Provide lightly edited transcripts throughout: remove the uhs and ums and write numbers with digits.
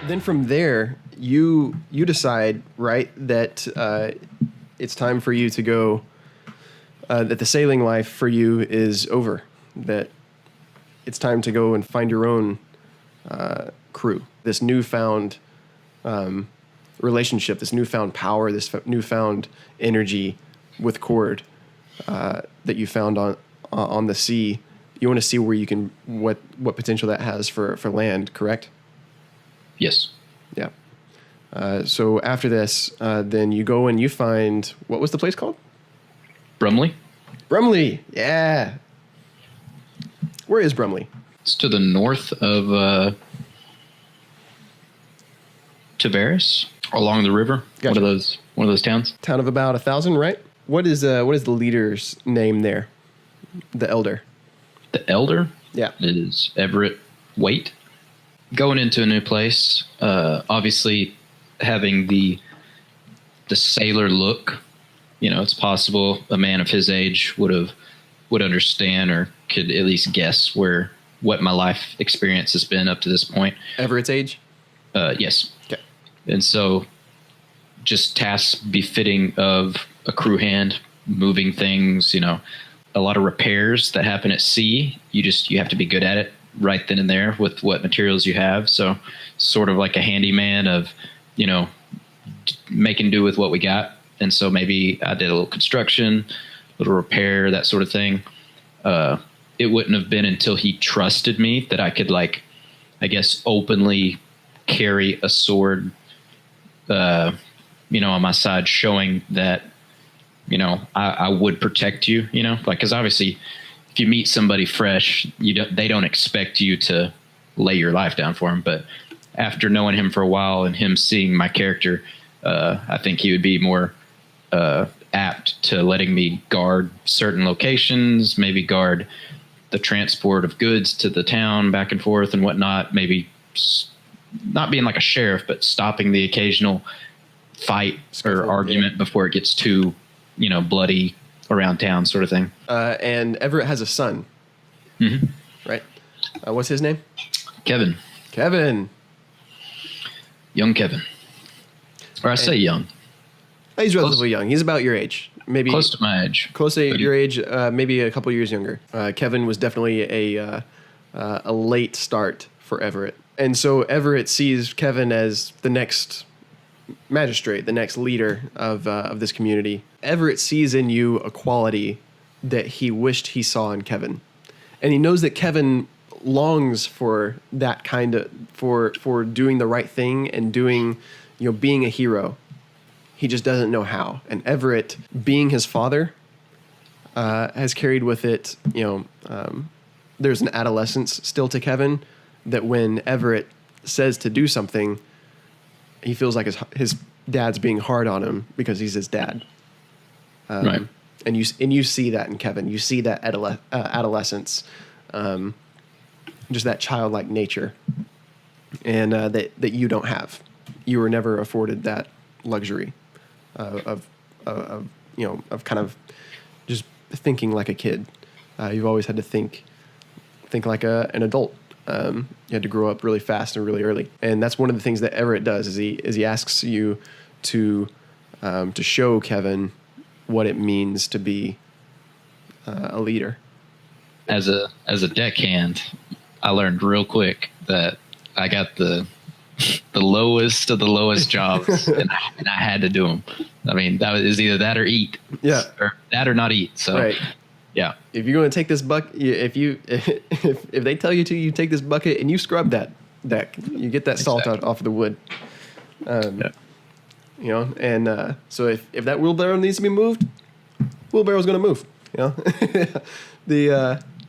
Then from there, you decide, right, that it's time for you to go. That the sailing life for you is over. That it's time to go and find your own crew. This newfound relationship, this newfound power, this newfound energy with Cord that you found on the sea. You want to see where you can what potential that has for land, correct? Yes. Yeah. So after this, then you go and you find, what was the place called? Brumley. Brumley. Yeah. Where is Brumley? It's to the north of Tavares, along the river. Gotcha. One of those towns. Town of about 1,000, right? What is the leader's name there? The elder. The elder? Yeah. It is Everett Waite. Going into a new place, obviously having the sailor look, it's possible a man of his age would understand or could at least guess what my life experience has been up to this point. Everett's age? Yes. Okay. And so just tasks befitting of a crew hand, moving things, a lot of repairs that happen at sea. You have to be good at it right then and there with what materials you have. So sort of like a handyman of, making do with what we got. And so maybe I did a little construction, a little repair, that sort of thing. It wouldn't have been until he trusted me that I could, openly carry a sword, on my side, showing that, I would protect you, because obviously if you meet somebody fresh, they don't expect you to lay your life down for them. But after knowing him for a while and him seeing my character, I think he would be more apt to letting me guard certain locations, maybe guard the transport of goods to the town back and forth and whatnot, maybe not being like a sheriff, but stopping the occasional fight or argument before it gets too, bloody around town sort of thing. And Everett has a son, right? What's his name? Kevin. Young Kevin. Or I say young. He's relatively young. He's about your age. Maybe close to my age. Close to your age, maybe a couple years younger. Kevin was definitely a late start for Everett. And so Everett sees Kevin as the next magistrate, the next leader of this community. Everett sees in you a quality that he wished he saw in Kevin. And he knows that Kevin longs for that kind of, for doing the right thing and doing, being a hero. He just doesn't know how. And Everett, being his father, has carried with it, there's an adolescence still to Kevin that when Everett says to do something, he feels like his dad's being hard on him because he's his dad. Right. And you see that in Kevin. You see that adolescence, just that childlike nature, and that you don't have. You were never afforded that luxury of kind of just thinking like a kid. You've always had to think like an adult. You had to grow up really fast and really early, and that's one of the things that Everett does. Is he asks you to show Kevin what it means to be a leader. As a deckhand, I learned real quick that I got the lowest of the lowest jobs, and I had to do them. I mean, that was either that or eat. Yeah. Or that or not eat. So, right. Yeah. If you're going to take this bucket, if they tell you to, you take this bucket and you scrub that deck. You get that salt out off of the wood. Yeah. And so if that wheelbarrow needs to be moved, wheelbarrow's going to move.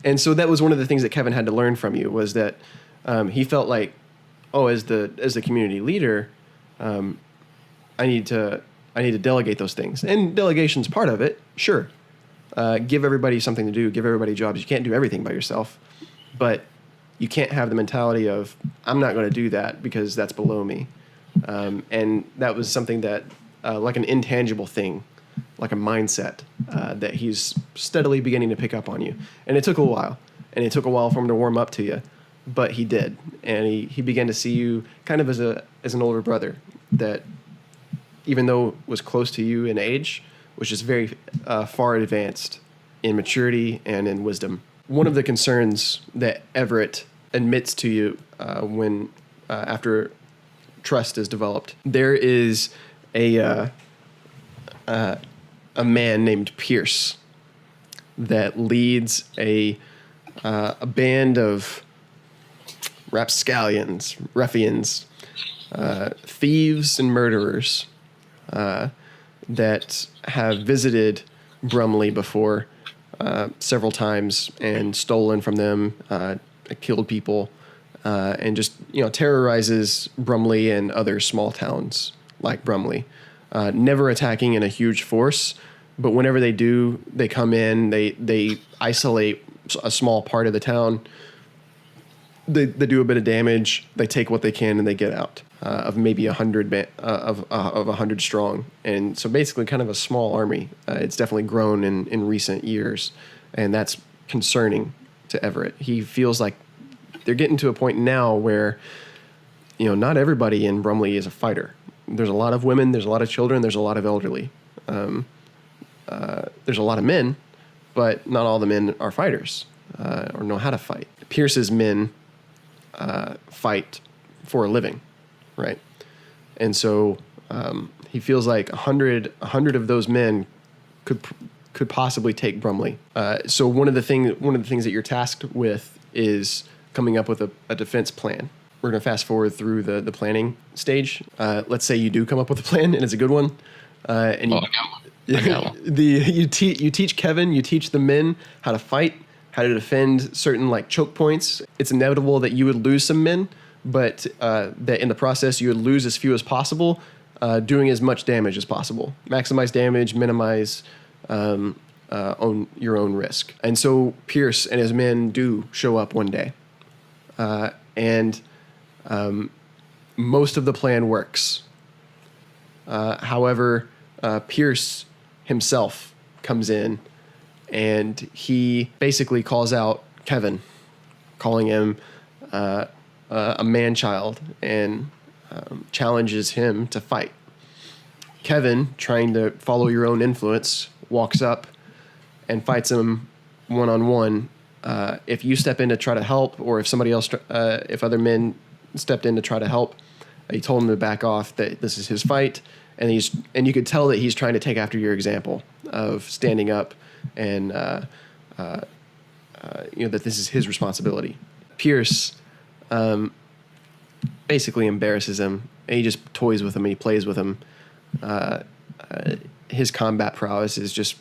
And so that was one of the things that Kevin had to learn from you was that he felt like, as the community leader, I need to delegate those things, and delegation's part of it. Sure. Give everybody something to do, give everybody jobs. You can't do everything by yourself, but you can't have the mentality of, I'm not going to do that because that's below me. And that was something that, like an intangible thing, like a mindset, that he's steadily beginning to pick up on you. And it took a while, and it took a while for him to warm up to you. but he did, and he began to see you kind of as an older brother that, even though was close to you in age, was just very far advanced in maturity and in wisdom. One of the concerns that Everett admits to you when after trust is developed, there is a man named Pierce that leads a band of rapscallions, ruffians, thieves, and murderers that have visited Brumley before several times and stolen from them, killed people, and just terrorizes Brumley and other small towns like Brumley. Never attacking in a huge force, but whenever they do, they come in, they isolate a small part of the town. They do a bit of damage. They take what they can and they get out of maybe 100 of 100 strong. And so basically, kind of a small army. It's definitely grown in recent years, and that's concerning to Everett. He feels like they're getting to a point now where not everybody in Brumley is a fighter. There's a lot of women. There's a lot of children. There's a lot of elderly. There's a lot of men, but not all the men are fighters or know how to fight. Pierce's men fight for a living, right? And so he feels like 100 of those men could possibly take Brumley. So one of the things that you're tasked with is coming up with a defense plan. We're going to fast forward through the planning stage. Let's say you do come up with a plan and it's a good one. And I got one. You teach Kevin, you teach the men how to fight, how to defend certain choke points. It's inevitable that you would lose some men, but that in the process you would lose as few as possible, doing as much damage as possible. Maximize damage, minimize on your own risk. And so Pierce and his men do show up one day, and most of the plan works. However, Pierce himself comes in, and he basically calls out Kevin, calling him a man-child, and challenges him to fight. Kevin, trying to follow your own influence, walks up and fights him one-on-one. If you step in to try to help, or if somebody else, if other men stepped in to try to help, he told him to back off, that this is his fight, and you could tell that he's trying to take after your example of standing up and that this is his responsibility. Pierce basically embarrasses him, and he just toys with him and he plays with him. His combat prowess is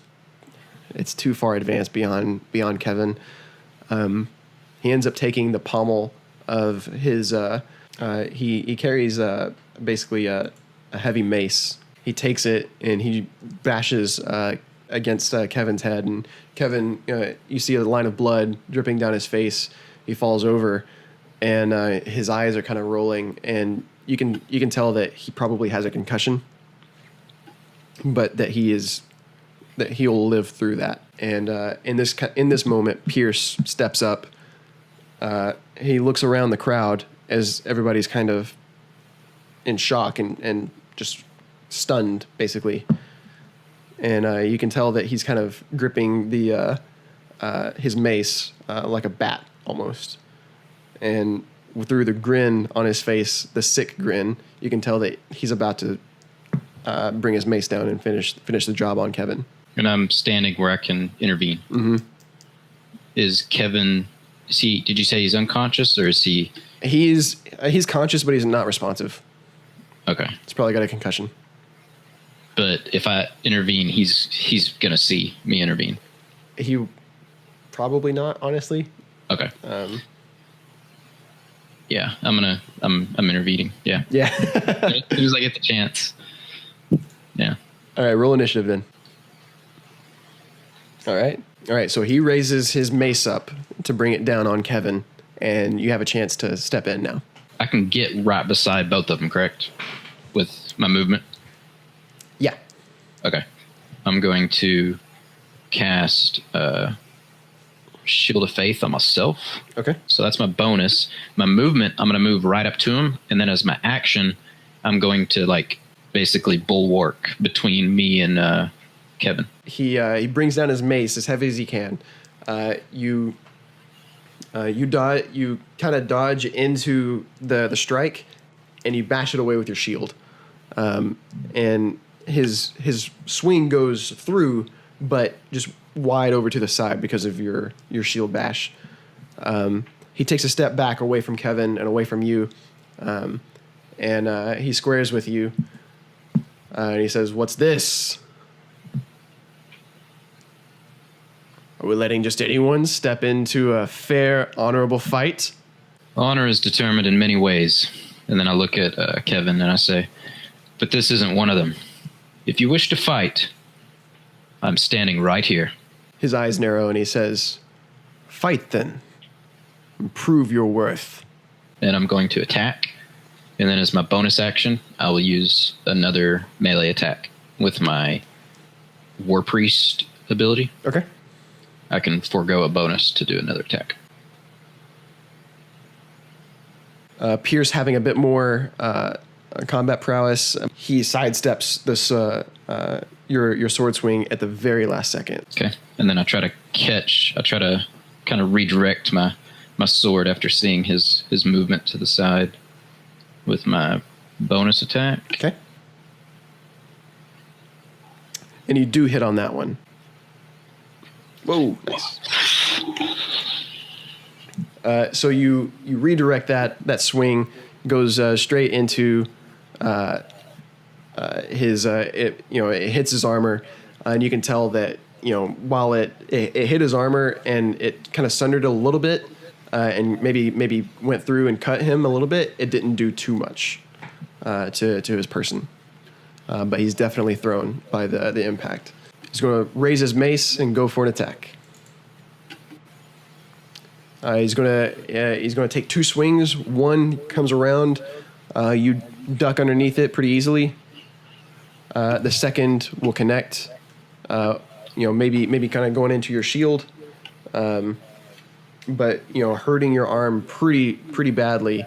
it's too far advanced beyond Kevin. He ends up taking the pommel of his. He carries basically a heavy mace. He takes it and he bashes against Kevin's head, and Kevin, you see a line of blood dripping down his face. He falls over, and his eyes are kind of rolling, and you can tell that he probably has a concussion, but that he'll live through that. And in this moment, Pierce steps up. He looks around the crowd as everybody's kind of in shock and just stunned, basically. And you can tell that he's kind of gripping his mace like a bat almost. And through the grin on his face, the sick grin, you can tell that he's about to bring his mace down and finish the job on Kevin. And I'm standing where I can intervene. Mm-hmm. Is Kevin? Did you say he's unconscious, or is he? He's conscious, but he's not responsive. Okay. He's probably got a concussion. But if I intervene, he's gonna see me intervene. He probably not, honestly. Okay. Yeah, I'm intervening. Yeah. Yeah. As soon as I get the chance. Yeah. All right, roll initiative then. All right. So he raises his mace up to bring it down on Kevin, and you have a chance to step in now. I can get right beside both of them, correct? With my movement? Yeah. Okay. I'm going to cast Shield of Faith on myself. Okay. So that's my bonus. My movement, I'm going to move right up to him. And then as my action, I'm going to like basically bulwark between me and Kevin. He brings down his mace as heavy as he can. You kind of dodge into the strike, and you bash it away with your shield. And his swing goes through, but just wide over to the side because of your shield bash. He takes a step back away from Kevin and away from you, and he squares with you. And he says, "What's this? Are we letting just anyone step into a fair, honorable fight?" Honor is determined in many ways. And then I look at Kevin and I say, but this isn't one of them. If you wish to fight, I'm standing right here. His eyes narrow and he says, "Fight then. Prove your worth." And I'm going to attack. And then as my bonus action, I will use another melee attack with my War Priest ability. Okay. I can forego a bonus to do another attack. Pierce, having a bit more combat prowess, he sidesteps this your sword swing at the very last second. Okay. And then I try to kind of redirect my sword after seeing his movement to the side with my bonus attack. Okay. And you do hit on that one. Whoa, nice. So you redirect that swing, goes straight into his it hits his armor, and you can tell that while it hit his armor and it kind of sundered a little bit, and maybe went through and cut him a little bit, it didn't do too much to his person, but he's definitely thrown by the impact. He's going to raise his mace and go for an attack. He's going to take two swings. One comes around, you duck underneath it pretty easily. The second will connect. Maybe kind of going into your shield, but hurting your arm pretty badly.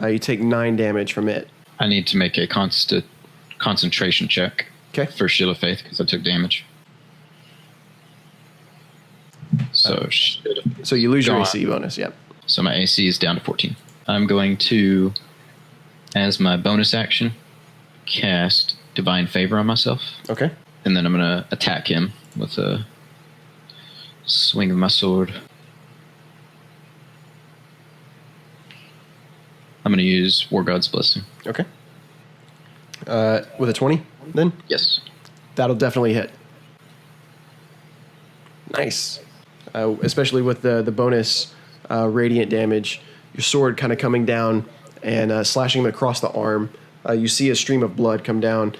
You take 9 damage from it. I need to make a concentration check. Okay. For Shield of Faith because I took damage. So you lose your AC bonus. Yeah. So my AC is down to 14. I'm going to, as my bonus action, cast Divine Favor on myself. Okay. And then I'm going to attack him with a swing of my sword. I'm going to use War God's Blessing. Okay. With a 20, then? Yes. That'll definitely hit. Nice. Especially with the bonus radiant damage, your sword kind of coming down and slashing him across the arm. You see a stream of blood come down,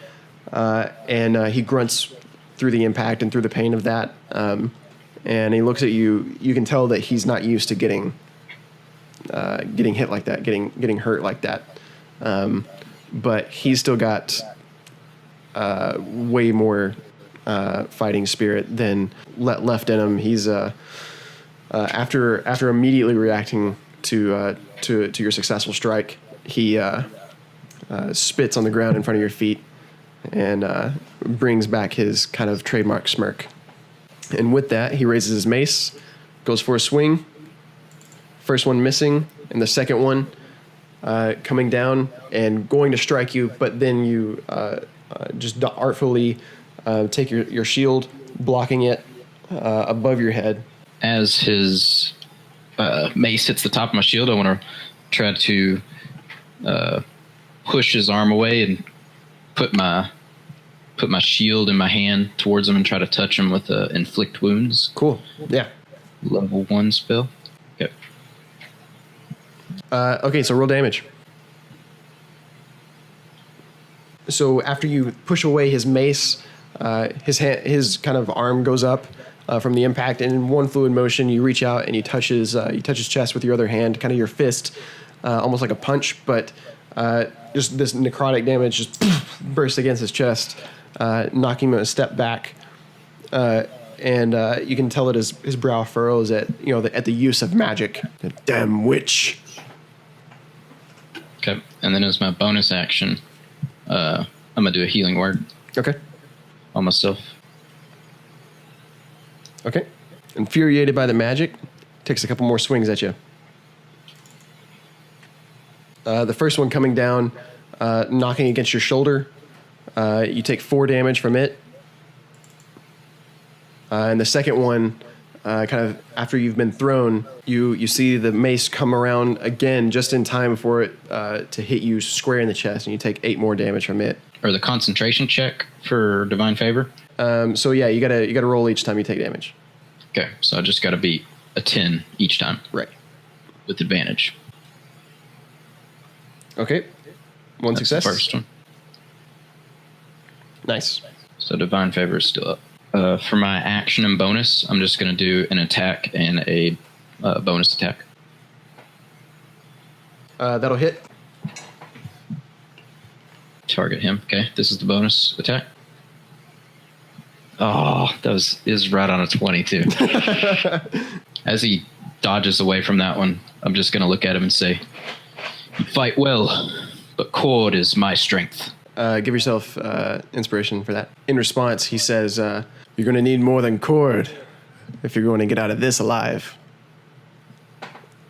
and he grunts through the impact and through the pain of that. And he looks at you. You can tell that he's not used to getting hit like that, getting hurt like that. But he's still got way more fighting spirit than left in him. He's after immediately reacting to your successful strike, he spits on the ground in front of your feet and brings back his kind of trademark smirk. And with that, he raises his mace, goes for a swing. First one missing, and the second one coming down and going to strike you, but then you just artfully take your shield, blocking it above your head. As his mace hits the top of my shield, I want to try to push his arm away and put my shield in my hand towards him and try to touch him with Inflict Wounds. Cool. Yeah. Level 1 spell. Okay. Okay, so roll damage. So after you push away his mace, his kind of arm goes up from the impact, and in one fluid motion, you reach out and you touch his chest with your other hand, kind of your fist, almost like a punch, but just this necrotic damage just bursts against his chest, knocking him a step back. and you can tell that his brow furrows at at the use of magic. Damn witch. Okay, and then as my bonus action, I'm gonna do a healing word. Okay. On myself. Okay. Infuriated by the magic, takes a couple more swings at you. The first one coming down, knocking against your shoulder. You take 4 damage from it. And the second one, kind of after you've been thrown, you see the mace come around again just in time for it to hit you square in the chest, and you take 8 more damage from it. Or the concentration check for divine favor. So yeah, you gotta roll each time you take damage. Okay, so I just gotta beat a 10 each time. Right. With advantage. Okay. One That's success. The first one. Nice. So divine favor is still up. For my action and bonus, I'm just gonna do an attack and a bonus attack. That'll hit. Target him. Okay, this is the bonus attack. Oh, is right on a 22. As he dodges away from that one, I'm just going to look at him and say, "You fight well, but cord is my strength." Give yourself inspiration for that. In response, he says, "You're going to need more than cord if you're going to get out of this alive."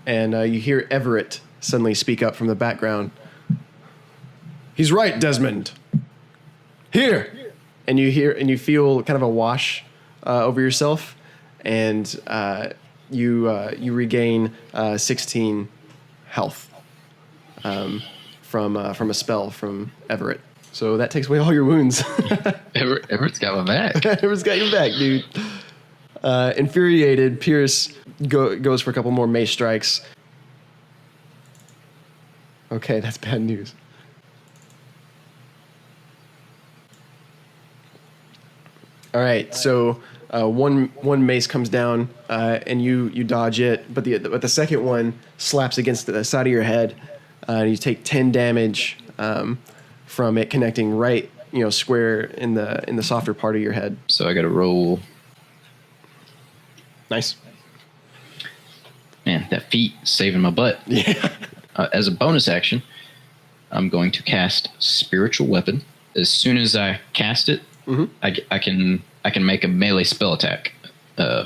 And you hear Everett suddenly speak up from the background. "He's right, Desmond. Here." And you feel kind of a wash over yourself, and you regain 16 health from a spell from Everett. So that takes away all your wounds. Everett's got my back. Everett's got your back, dude. Infuriated, Pierce goes for a couple more mace strikes. Okay, that's bad news. All right, so one mace comes down and you dodge it, but the second one slaps against the side of your head, and you take 10 damage from it connecting right, square in the softer part of your head. So I got to roll. Nice. Man, that feat saving my butt. Yeah. As a bonus action, I'm going to cast Spiritual Weapon. As soon as I cast it, I can make a melee spell attack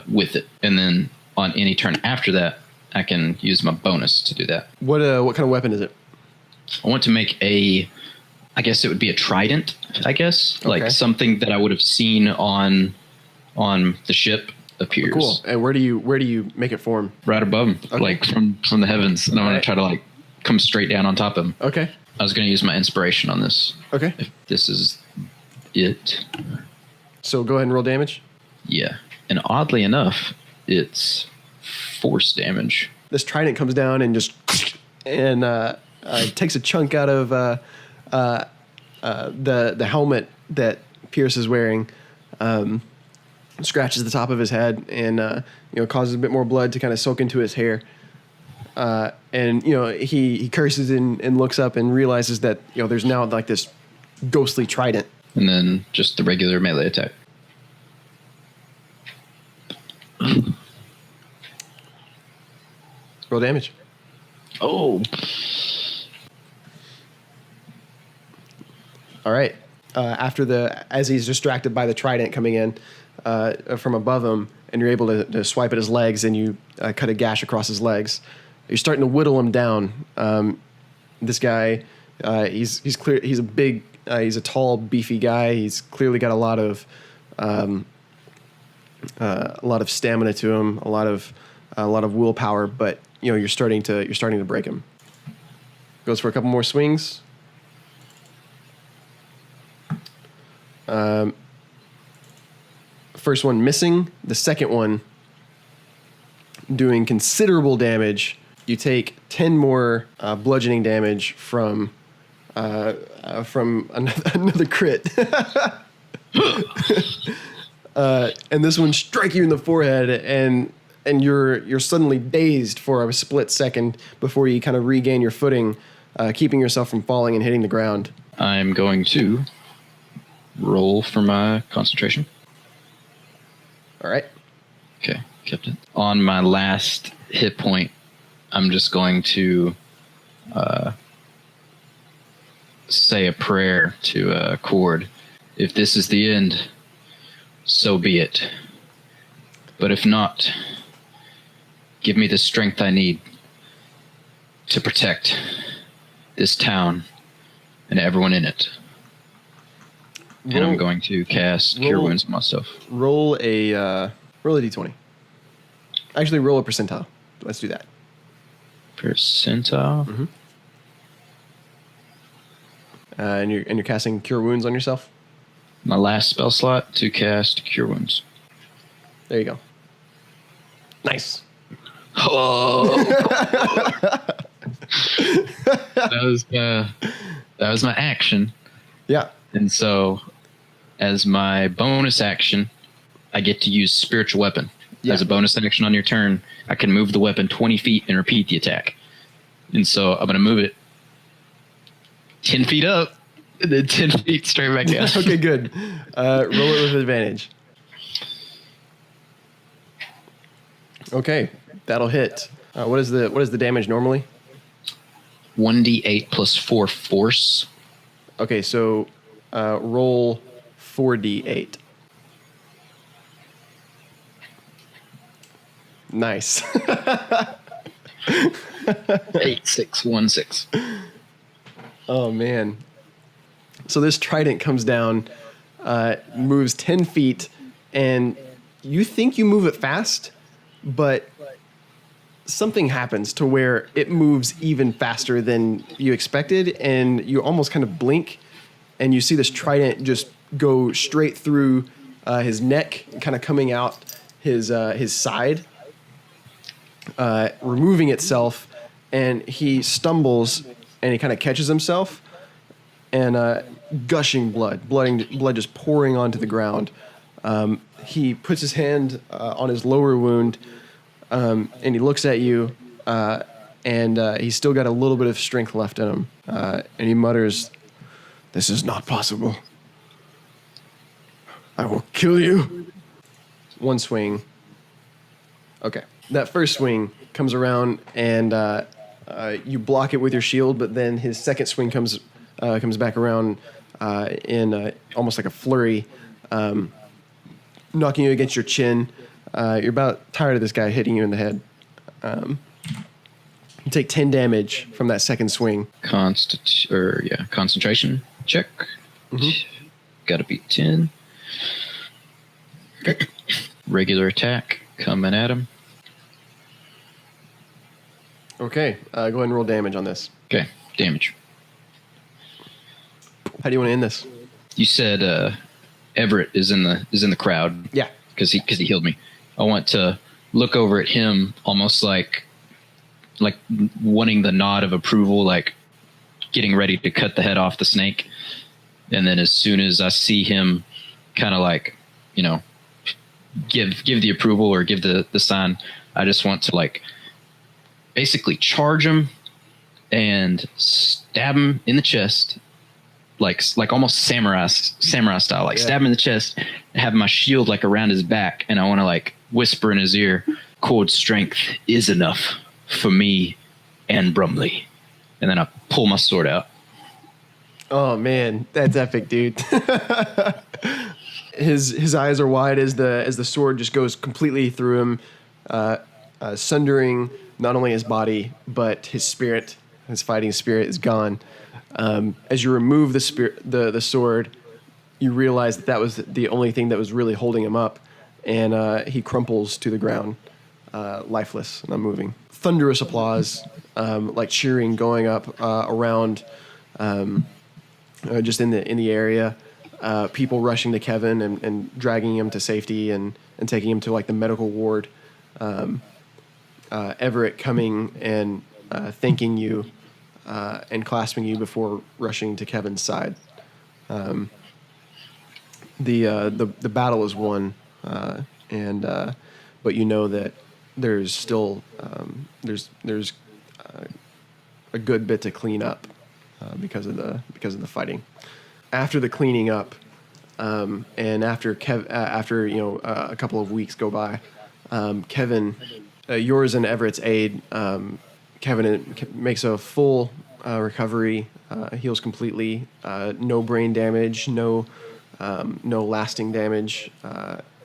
with it, and then on any turn after that, I can use my bonus to do that. What kind of weapon is it? I want to make I guess it would be a trident. I guess like something that I would have seen on the ship appears. Oh, cool. And where do you make it form? Right above him, like from the heavens, and I'm gonna try to like come straight down on top of him. Okay. I was gonna use my inspiration on this. Okay. If this is it. So go ahead and roll damage. Yeah. And oddly enough, it's force damage. This trident comes down and just takes a chunk out of the helmet that Pierce is wearing, scratches the top of his head, and causes a bit more blood to kind of soak into his hair. And he curses and looks up and realizes that there's now like this ghostly trident. And then just the regular melee attack. Roll damage. Oh. All right. As he's distracted by the trident coming in from above him, and you're able to swipe at his legs, and you cut a gash across his legs. You're starting to whittle him down. This guy, he's a tall, beefy guy. He's clearly got a lot of stamina to him, a lot of willpower. But you're starting to break him. Goes for a couple more swings. First one missing. The second one doing considerable damage. You take 10 more bludgeoning damage from another crit. And this one strike you in the forehead, and you're suddenly dazed for a split second before you kind of regain your footing, keeping yourself from falling and hitting the ground. I'm going to roll for my concentration. All right. Okay, kept it. On my last hit point, I'm just going to say a prayer to Cord. If this is the end, so be it. But if not, give me the strength I need to protect this town and everyone in it. And I'm going to cast Cure Wounds on myself. Roll a d20. Actually, roll a percentile. Let's do that. Percentile? Mm-hmm. And you're casting Cure Wounds on yourself? My last spell slot to cast Cure Wounds. There you go. Nice. Oh. that was my action. Yeah. And so, as my bonus action, I get to use Spiritual Weapon. Yeah. As a bonus action on your turn, I can move the weapon 20 feet and repeat the attack. And so, I'm going to move it 10 feet up, and then 10 feet straight back down. Okay, good. Roll it with advantage. Okay, that'll hit. What is the damage normally? 1d8 plus 4 force. Okay, so roll 4d8. Nice. 8, 6, 1, 6. Oh man. So this trident comes down, moves 10 feet, and you think you move it fast, but something happens to where it moves even faster than you expected, and you almost kind of blink, and you see this trident just go straight through his neck, kind of coming out his side, removing itself, and he stumbles, and he kind of catches himself, and gushing blood just pouring onto the ground. He puts his hand on his lower wound, and he looks at you, and he's still got a little bit of strength left in him. And he mutters, "This is not possible. I will kill you." One swing. Okay. That first swing comes around, and you block it with your shield, but then his second swing comes back around in almost like a flurry, knocking you against your chin. You're about tired of this guy hitting you in the head. You take 10 damage from that second swing. Concentration check. Mm-hmm. Got to beat 10. Okay. Regular attack coming at him. Okay, go ahead and roll damage on this. Okay, damage. How do you want to end this? You said Everett is in the crowd. Yeah, because he healed me. I want to look over at him, almost like wanting the nod of approval, like getting ready to cut the head off the snake. And then as soon as I see him, kind of like, give the approval or give the sign, I just want to like basically charge him and stab him in the chest, like almost samurai style, like stab him in the chest, have my shield like around his back, and I want to like whisper in his ear, "Cord's strength is enough for me and Brumley," and then I pull my sword out. Oh man, that's epic, dude. His eyes are wide as the sword just goes completely through him, sundering not only his body but his spirit. His fighting spirit is gone. As you remove the sword, you realize that was the only thing that was really holding him up, and he crumples to the ground, lifeless, not moving. Thunderous applause, like cheering, going up around, just in the area. People rushing to Kevin and dragging him to safety and taking him to like the medical ward. Everett coming and thanking you and clasping you before rushing to Kevin's side. The battle is won, but you know that there's still there's a good bit to clean up because of the fighting. After the cleaning up, And after a couple of weeks go by, Kevin, yours and Everett's aid, Kevin makes a full recovery, heals completely, no brain damage, no lasting damage,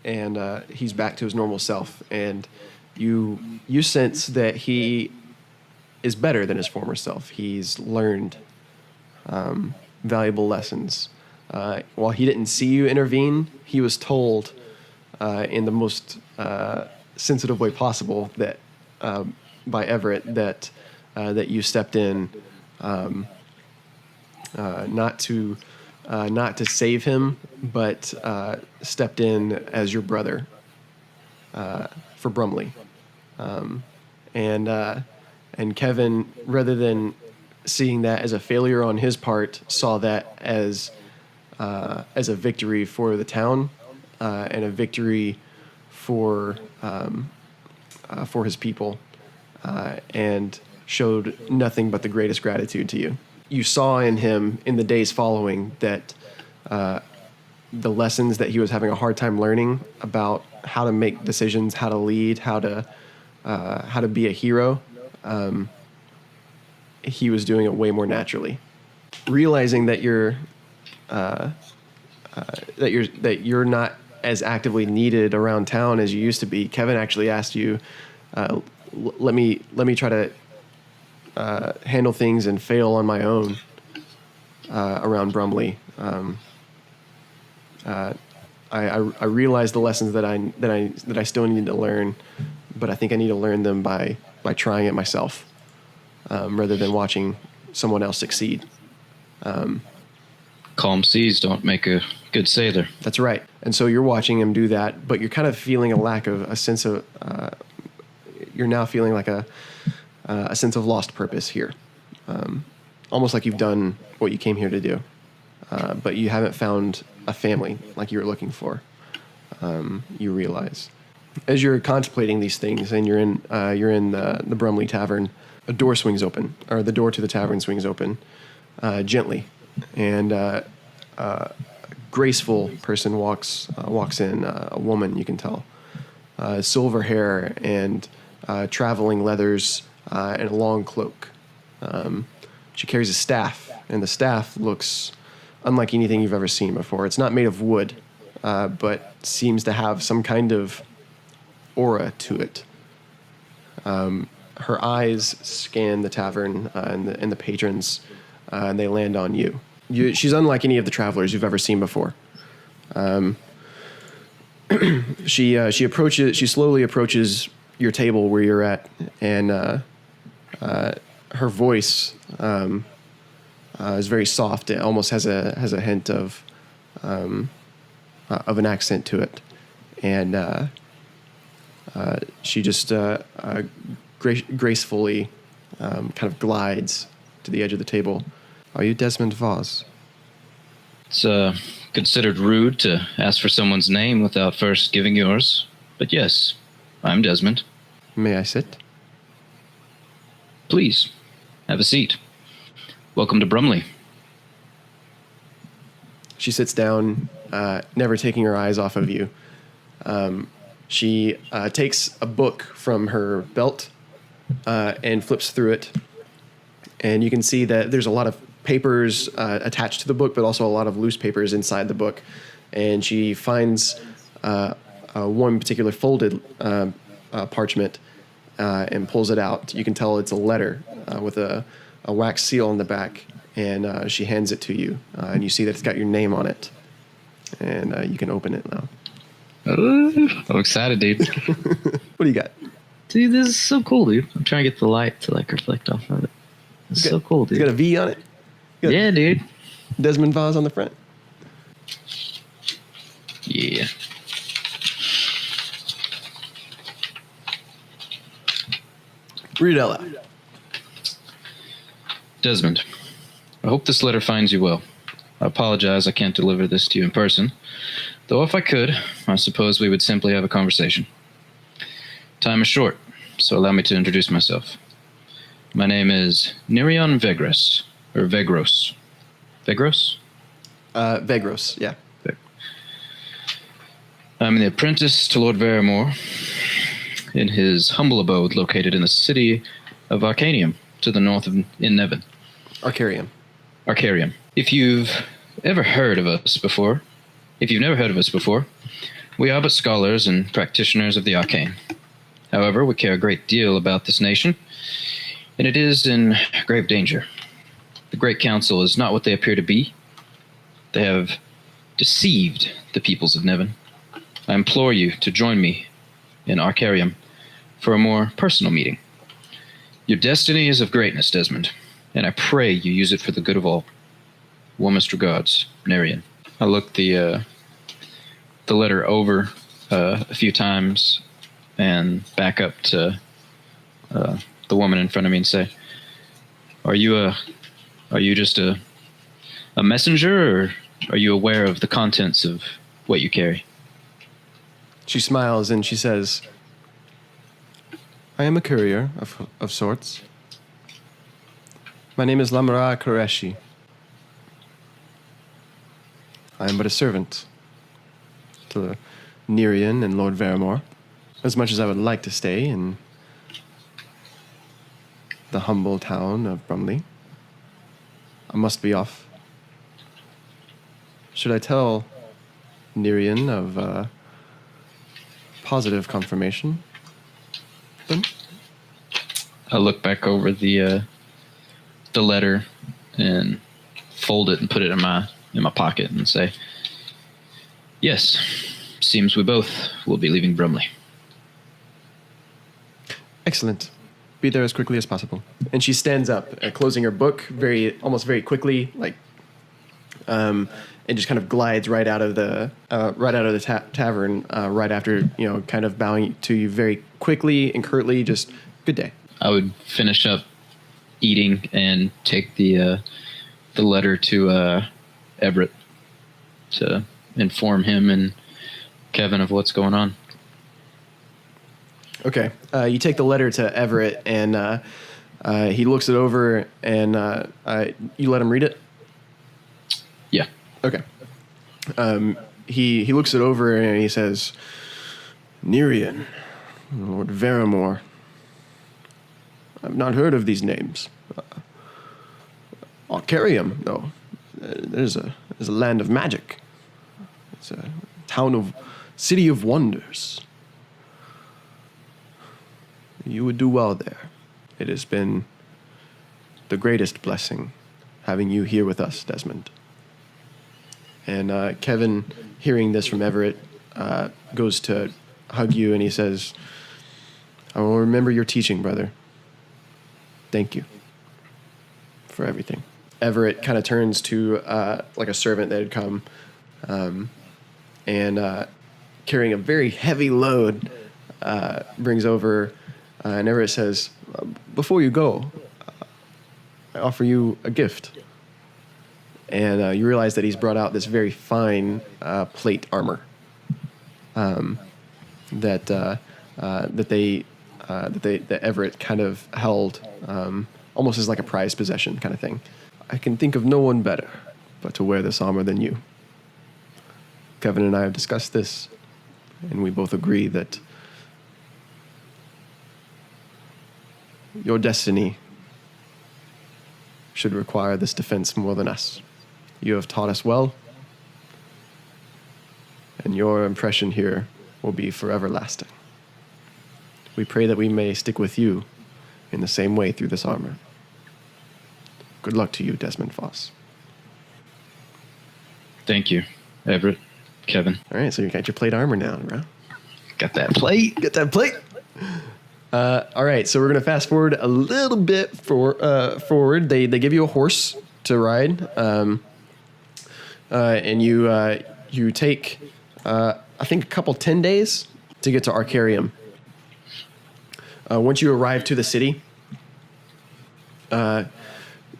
and he's back to his normal self. And you sense that he is better than his former self. He's learned valuable lessons. While he didn't see you intervene, he was told in the most sensitive way possible that by Everett that you stepped in not to save him, but stepped in as your brother for Brumley. And Kevin, rather than seeing that as a failure on his part, saw that as a victory for the town and a victory for his people, and showed nothing but the greatest gratitude to you. You saw in him in the days following that the lessons that he was having a hard time learning about how to make decisions, how to lead, how to be a hero, he was doing it way more naturally. Realizing that you're not as actively needed around town as you used to be, Kevin actually asked you, let me try to handle things and fail on my own around Brumley. I realize the lessons that I still need to learn, but I think I need to learn them by trying it myself, rather than watching someone else succeed. Calm seas don't make a good sailor. That's right. And so you're watching him do that, but you're kind of feeling a sense of you're now feeling like a sense of lost purpose here, almost like you've done what you came here to do, but you haven't found a family like you were looking for. You realize as you're contemplating these things, and you're in the Brumley Tavern, a door swings open, or the door to the tavern swings open gently, and a graceful person walks in, a woman, you can tell, silver hair and traveling leathers and a long cloak. She carries a staff, and the staff looks unlike anything you've ever seen before. It's not made of wood, but seems to have some kind of aura to it. Her eyes scan the tavern and the patrons, and they land on you. She's unlike any of the travelers you've ever seen before. She slowly approaches your table where you're at, and her voice is very soft. It almost has a hint of an accent to it, and she just gracefully kind of glides to the edge of the table. Are you Desmond Voss? It's considered rude to ask for someone's name without first giving yours, but yes, I'm Desmond. May I sit? Please, have a seat. Welcome to Brumley. She sits down, never taking her eyes off of you. She takes a book from her belt and flips through it, and you can see that there's a lot of papers attached to the book, but also a lot of loose papers inside the book. And she finds one particular folded parchment and pulls it out. You can tell it's a letter with a wax seal on the back, and she hands it to you, and you see that it's got your name on it, and you can open it now. I'm excited, dude. What do you got? Dude, this is so cool, dude. I'm trying to get the light to reflect off of it. It's so cool, dude. It's got a V on it? Yeah, dude. Desmond Voss on the front? Yeah. Read it out loud. Desmond, I hope this letter finds you well. I apologize I can't deliver this to you in person, though if I could, I suppose we would simply have a conversation. Time is short, so allow me to introduce myself. My name is Nerion Vegros, or Vegros. Vegros? Vegros, yeah. I'm the apprentice to Lord Verrimore in his humble abode located in the city of Arcanium to the north in Nevin. Arcarium. Arcarium. If you've never heard of us before, we are but scholars and practitioners of the arcane. However, we care a great deal about this nation, and it is in grave danger. The Great Council is not what they appear to be. They have deceived the peoples of Nevin. I implore you to join me in Arcarium for a more personal meeting. Your destiny is of greatness, Desmond, and I pray you use it for the good of all. Warmest regards, Nevin. I looked the letter over a few times and back up to the woman in front of me and say, Are you just a messenger, or are you aware of the contents of what you carry? She smiles and she says, I am a courier of sorts. My name is Lamara Koreshi. I am but a servant to Nerian and Lord Verrimore. As much as I would like to stay in the humble town of Brumley, I must be off. Should I tell Nerian of positive confirmation? Then? I look back over the letter and fold it and put it in my pocket and say, Yes, seems we both will be leaving Brumley. Excellent. Be there as quickly as possible. And she stands up, closing her book almost very quickly, and just kind of glides right out of the tavern right after, kind of bowing to you very quickly and curtly. Just good day. I would finish up eating and take the letter to Everett to inform him and Kevin of what's going on. Okay. You take the letter to Everett, and he looks it over, and you let him read it? Yeah. Okay. He looks it over, and he says, Nerian, Lord Verrimore. I've not heard of these names. Arcarium, though. There's a land of magic. It's a city of wonders. You would do well there. It has been the greatest blessing having you here with us, Desmond. And Kevin, hearing this from Everett, goes to hug you, and he says, I will remember your teaching, brother. Thank you for everything. Everett kind of turns to like a servant that had come and carrying a very heavy load brings over, and Everett says, before you go, I offer you a gift. And you realize that he's brought out this very fine plate armor that Everett kind of held almost as like a prized possession kind of thing. I can think of no one better but to wear this armor than you. Kevin and I have discussed this, and we both agree that your destiny should require this defense more than us. You have taught us well, and your impression here will be forever lasting. We pray that we may stick with you in the same way through this armor. Good luck to you, Desmond Foss. Thank you, Everett, Kevin. All right, so you got your plate armor now, bro. Got that plate. Get that plate. All right, so we're gonna fast forward a little bit forward. They give you a horse to ride, and you take I think a couple 10 days to get to Arcarium. Once you arrive to the city,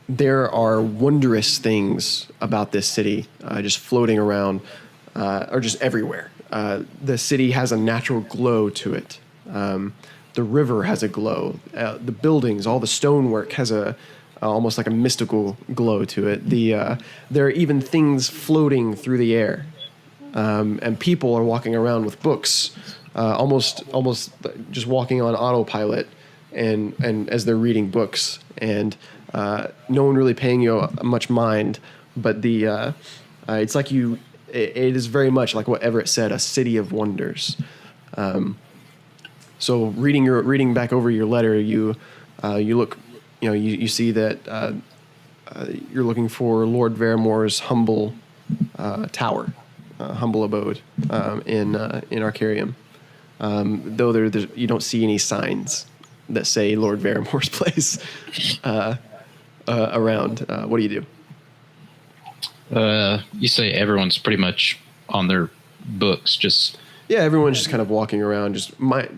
there are wondrous things about this city just floating around, or just everywhere. The city has a natural glow to it. The river has a glow. The buildings, all the stonework has almost like a mystical glow to it. There are even things floating through the air. and people are walking around with books, almost just walking on autopilot, and as they're reading books, and no one really paying you much mind. But it's like it is very much like what Everett said, a city of wonders. So reading back over your letter, you look, you see that you're looking for Lord Vermore's humble tower, humble abode in Arcarium. Though you don't see any signs that say Lord Vermore's place around. What do you do? You say everyone's pretty much on their books, just. Yeah, everyone's just kind of walking around,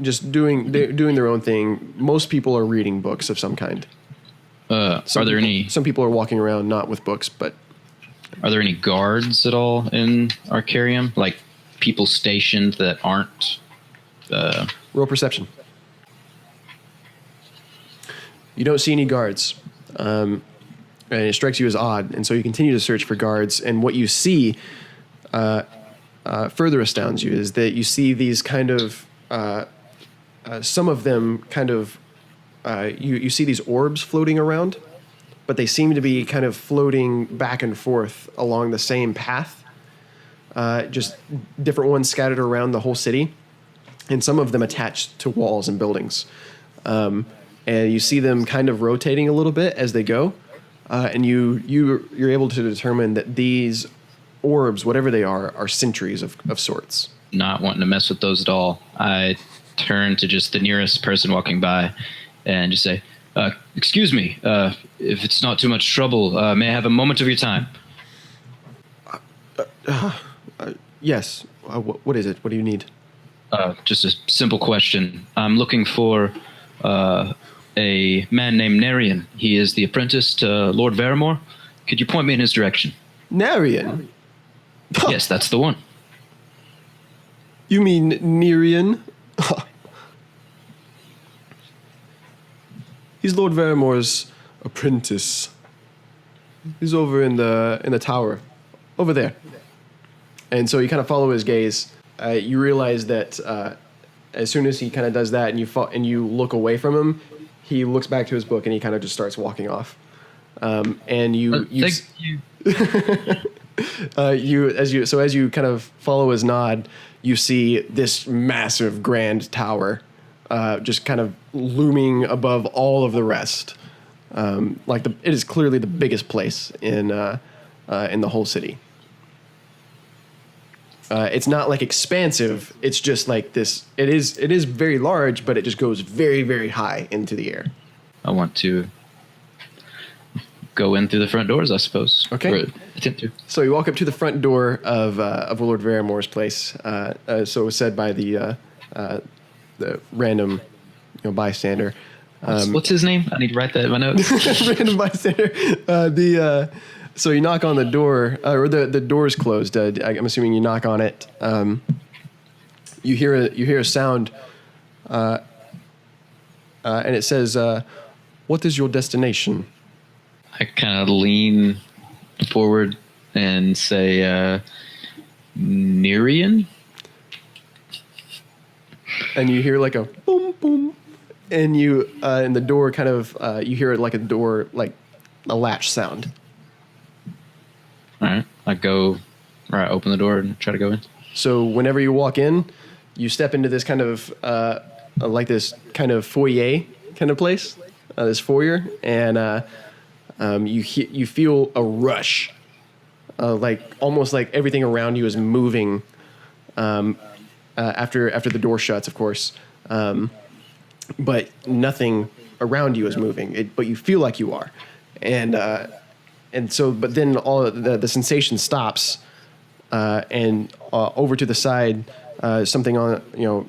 just doing their own thing. Most people are reading books of some kind. Some people are walking around not with books, but are there any guards at all in Arcarium? Like people stationed that aren't. Roll perception. You don't see any guards, and it strikes you as odd, and so you continue to search for guards. And what you see further astounds you is that you see these kind of some of them kind of you see these orbs floating around, but they seem to be kind of floating back and forth along the same path, just different ones scattered around the whole city, and some of them attached to walls and buildings. And you see them kind of rotating a little bit as they go, and you're able to determine that these orbs, whatever they are sentries of sorts. Not wanting to mess with those at all, I turn to just the nearest person walking by and just say, excuse me, if it's not too much trouble, may I have a moment of your time? Yes. What is it? What do you need? Just a simple question. I'm looking for a man named Nevin. He is the apprentice to Lord Vermore. Could you point me in his direction? Nevin? Yes, that's the one. You mean Nerian? He's Lord Vermore's apprentice. He's over in the tower, over there. And so you kind of follow his gaze. You realize that as soon as he kind of does that, and you look away from him, he looks back to his book and he kind of just starts walking off. And you thank you. As you kind of follow his nod, you see this massive grand tower, just kind of looming above all of the rest. It is clearly the biggest place in the whole city. It's not like expansive. It's just like this. It is very large, but it just goes very, very high into the air. I want to go in through the front doors, I suppose. Okay. Or attempt to. So you walk up to the front door of Lord Vermore's place. So it was said by the random, bystander. What's his name? I need to write that in my notes. Random bystander. So you knock on the door, or the door's closed. I'm assuming you knock on it. You hear a sound, and it says, "What is your destination?" I kind of lean forward and say, Nerian? And you hear like a boom, boom. And and the door kind of, you hear it like a door, like a latch sound. All right. I open the door and try to go in. So whenever you walk in, you step into this kind of, like this kind of foyer kind of place, this foyer, and you feel a rush, like almost like everything around you is moving. After the door shuts, of course, but nothing around you is moving. But you feel like you are, and so. But then all the sensation stops, and over to the side, something on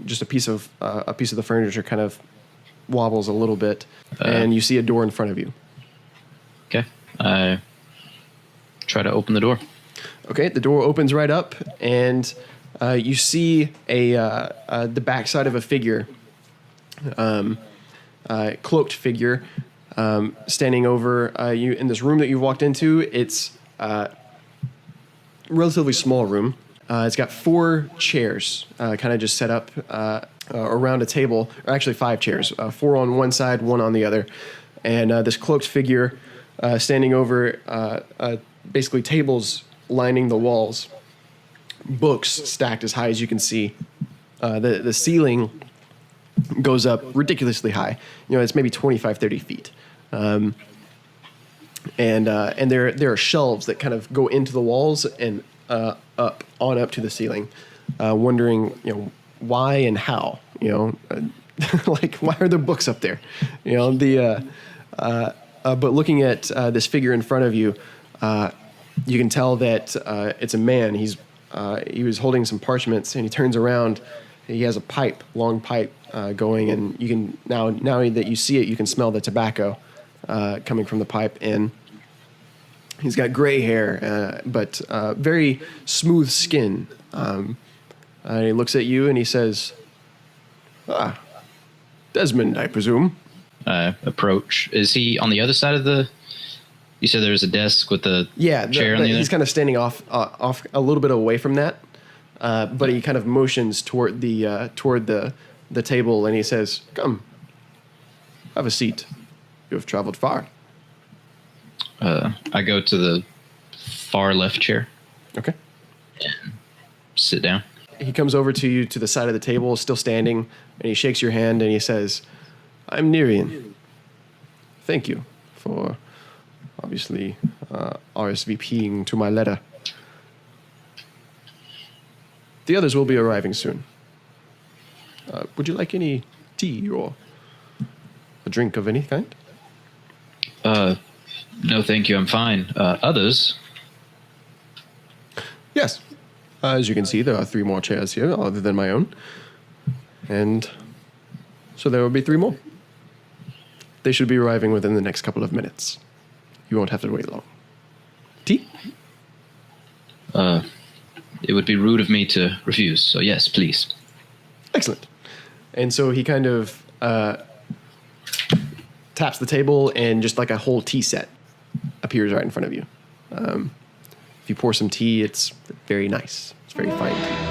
just a piece of the furniture kind of wobbles a little bit, and you see a door in front of you. Okay. I try to open the door. Okay, the door opens right up, and you see the backside of a figure, cloaked figure, standing over you in this room that you've walked into. It's a relatively small room. It's got 4 chairs, kind of just set up around a table, or actually 5 chairs, 4 on one side, 1 on the other, and this cloaked figure standing over basically tables lining the walls, books stacked as high as you can see. The ceiling goes up ridiculously high. It's maybe 25, 30 feet. And there are shelves that kind of go into the walls and up to the ceiling, wondering why and how, like why are there books up there, but looking at this figure in front of you, you can tell that it's a man. He was holding some parchments, and he turns around. He has a long pipe going, and you can now that you see it, you can smell the tobacco coming from the pipe. And he's got gray hair, but very smooth skin. He looks at you and he says, Desmond, I presume. Approach. Is he on the other side of the... You said there's a desk with a chair on the other? He's kind of standing off a little bit away from that, but he kind of motions toward the table, and he says, come, have a seat. You have traveled far. I go to the far left chair. Okay. And sit down. He comes over to you to the side of the table, still standing, and he shakes your hand and he says, I'm Nevin. Thank you for obviously RSVPing to my letter. The others will be arriving soon. Would you like any tea or a drink of any kind? No, thank you. I'm fine. Others? Yes. As you can see, there are 3 more chairs here other than my own. And so there will be 3 more. They should be arriving within the next couple of minutes. You won't have to wait long. Tea? It would be rude of me to refuse, so yes, please. Excellent. And so he kind of taps the table, and just like a whole tea set appears right in front of you. If you pour some tea, it's very nice. It's very fine tea.